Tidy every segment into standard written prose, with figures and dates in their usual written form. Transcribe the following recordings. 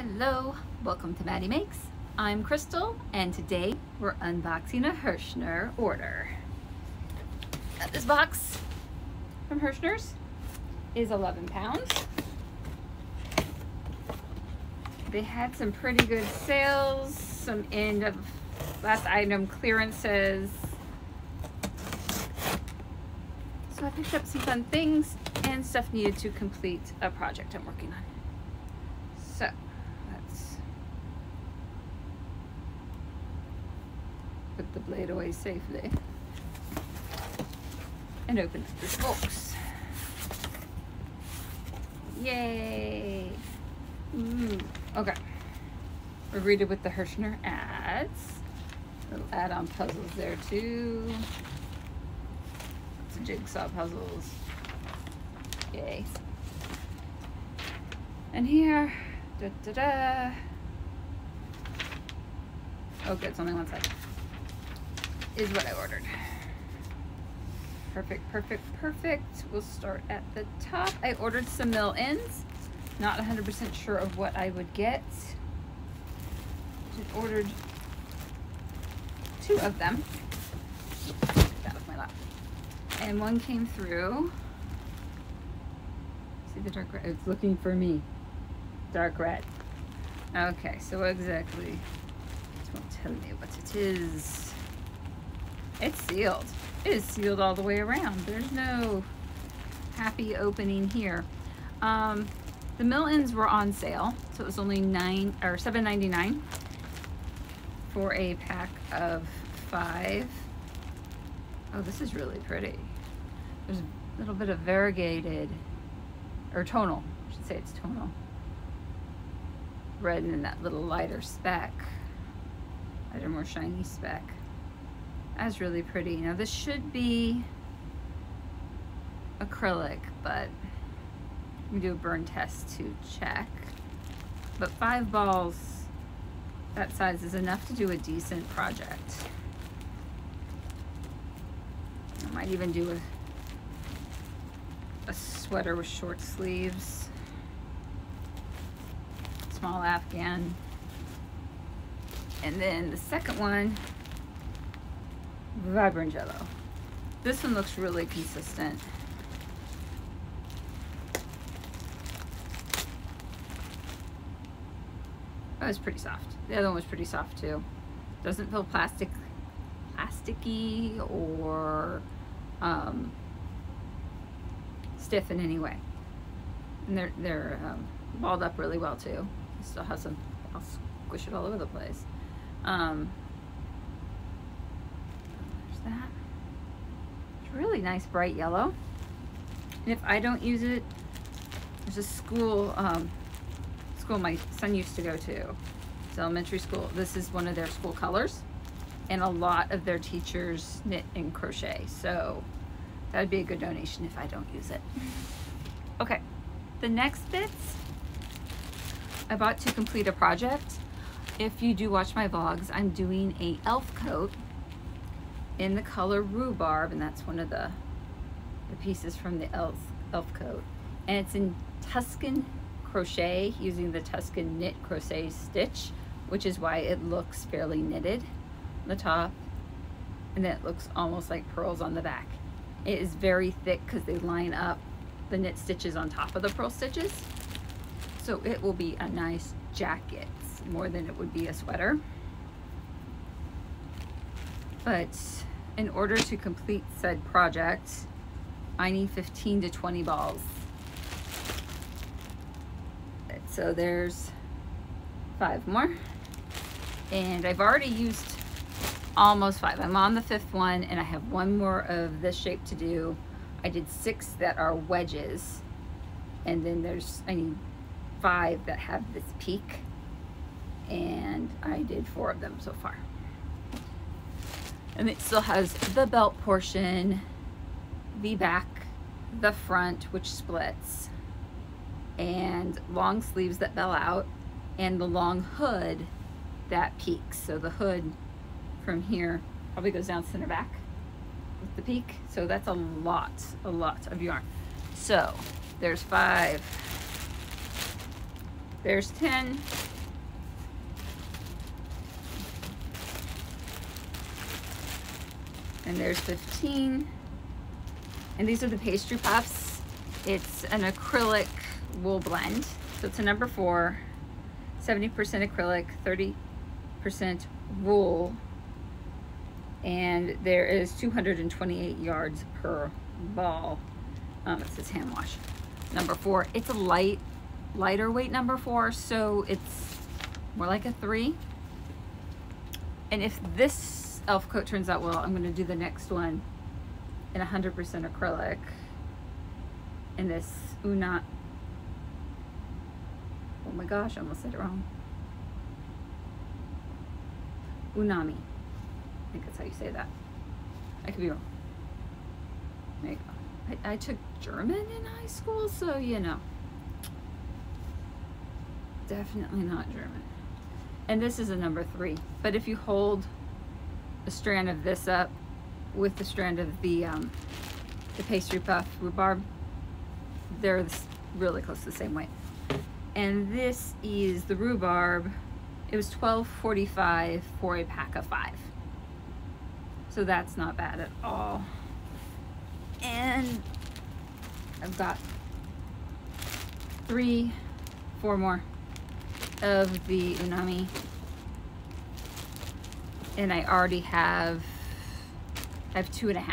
Hello, welcome to Maddie Makes. I'm Crystal, and today we're unboxing a Herrschner order. This box from Herrschners is 11 pounds. They had some pretty good sales, some end of last item clearances. So I picked up some fun things and stuff needed to complete a project I'm working on. So let's put the blade away safely and open up this box. Yay! Ooh. Okay. We're greeted with the Herrschner ads. Little add-on puzzles there too. Some jigsaw puzzles. Yay. And here, da-da-da. Oh good, it's only one side. Is what I ordered. Perfect, perfect, perfect. We'll start at the top. I ordered some mill ends. Not 100% sure of what I would get. I ordered 2 of them. Get that off my lap. And one came through. See the dark red? It's looking for me. Dark red. Okay, so what exactly? It won't tell me what it is. It's sealed. It is sealed all the way around. There's no happy opening here. The mill ends were on sale, so it was only $7.99 for a pack of 5. Oh, this is really pretty. There's a little bit of variegated, or tonal, I should say it's tonal. Red and that little lighter speck, lighter, more shiny speck. That's really pretty. Now this should be acrylic, but we do a burn test to check. But 5 balls that size is enough to do a decent project. I might even do a sweater with short sleeves, small afghan. And then the second one, vibrant yellow. This one looks really consistent. Oh, it's pretty soft. The other one was pretty soft too. Doesn't feel plasticky or stiff in any way. And they're balled up really well too. It still has some, I'll squish it all over the place. There's that. It's really nice bright yellow. And if I don't use it, there's a school my son used to go to. It's elementary school. This is one of their school colors, and a lot of their teachers knit and crochet, so that would be a good donation if I don't use it. Okay, the next bits I bought to complete a project. If you do watch my vlogs, I'm doing a elf coat in the color Rhubarb, and that's one of the pieces from the elf coat, and it's in Tuscan crochet using the Tuscan knit crochet stitch, which is why it looks fairly knitted on the top, and then it looks almost like pearls on the back. It is very thick because they line up the knit stitches on top of the pearl stitches, so it will be a nice jacket more than it would be a sweater. But in order to complete said project, I need 15 to 20 balls. So there's 5 more, and I've already used almost 5. I'm on the 5th one, and I have 1 more of this shape to do. I did 6 that are wedges, and then I need 5 that have this peak, and I did 4 of them so far. And it still has the belt portion, the back, the front, which splits, and long sleeves that bell out, and the long hood that peaks. So the hood from here probably goes down center back with the peak. So that's a lot of yarn. So there's 5, there's 10, And there's 15. And these are the pastry puffs. It's an acrylic wool blend. So it's a number 4, 70% acrylic, 30% wool. And there is 228 yards per ball. It says hand wash. Number 4. It's a lighter weight number 4, so it's more like a 3. And if this elf coat turns out well, I'm going to do the next one in 100% acrylic in this oh my gosh, I almost said it wrong. Unami. I think that's how you say that. I could be wrong. There you go. I took German in high school, so you know. Definitely not German. And this is a number 3. But if you hold a strand of this up with the strand of the pastry puff rhubarb, they're really close to the same weight. And this is the rhubarb. It was $12.45 for a pack of 5. So that's not bad at all. And I've got 4 more of the Unami. And I already have 2.5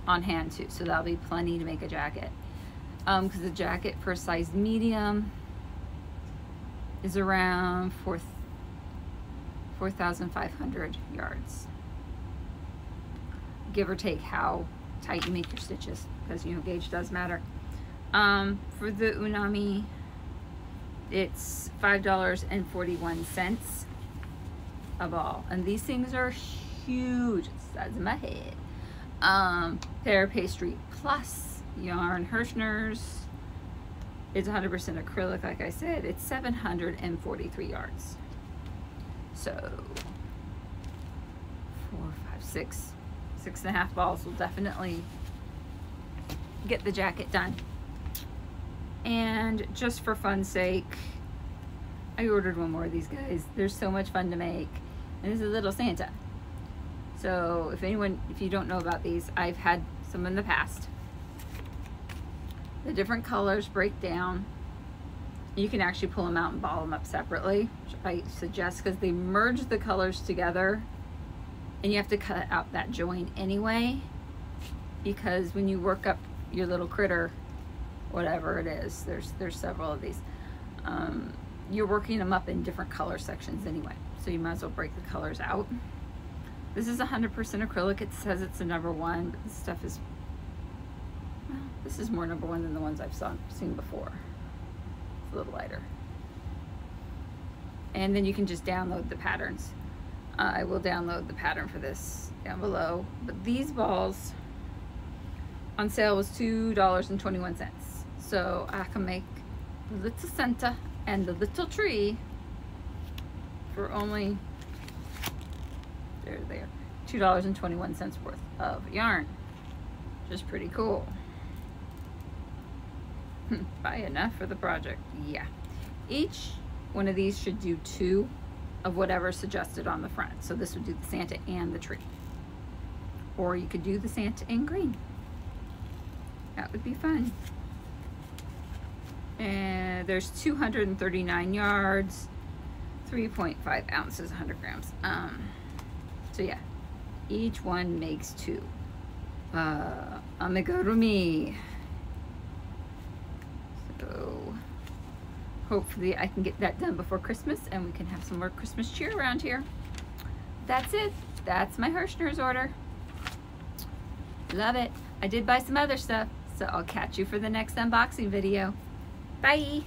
on hand too. So that'll be plenty to make a jacket. Because the jacket for a size medium is around 4,500 yards. Give or take how tight you make your stitches, because you know gauge does matter. For the Unami, it's $5.41 a ball, and these things are huge. It's the size of my head. Pear Pastry Plus yarn, Herrschners. It's 100% acrylic, like I said. It's 743 yards. So 4, 5, 6, 6.5 balls will definitely get the jacket done. And just for fun's sake, I ordered one more of these guys. They're so much fun to make. And this is a little Santa. So if you don't know about these, I've had some in the past. The different colors break down. You can actually pull them out and ball them up separately, which I suggest, because they merge the colors together and you have to cut out that join anyway, because when you work up your little critter, whatever it is, there's several of these, you're working them up in different color sections anyway, so you might as well break the colors out. This is 100% acrylic. It says it's a number 1, but this stuff is, well, this is more number 1 than the ones I've seen before. It's a little lighter. And then you can just download the patterns. I will download the pattern for this down below. But these balls on sale was $2.21. So I can make the little Santa and the little tree for only, there, $2.21 worth of yarn. Which is pretty cool. Buy enough for the project. Yeah. Each one of these should do 2 of whatever's suggested on the front. So this would do the Santa and the tree. Or you could do the Santa in green. That would be fun. And there's 239 yards, 3.5 ounces, 100 grams. So yeah, each one makes 2. Amigurumi. So hopefully I can get that done before Christmas and we can have some more Christmas cheer around here. That's it. That's my Herrschners order. Love it. I did buy some other stuff, so I'll catch you for the next unboxing video. Bye.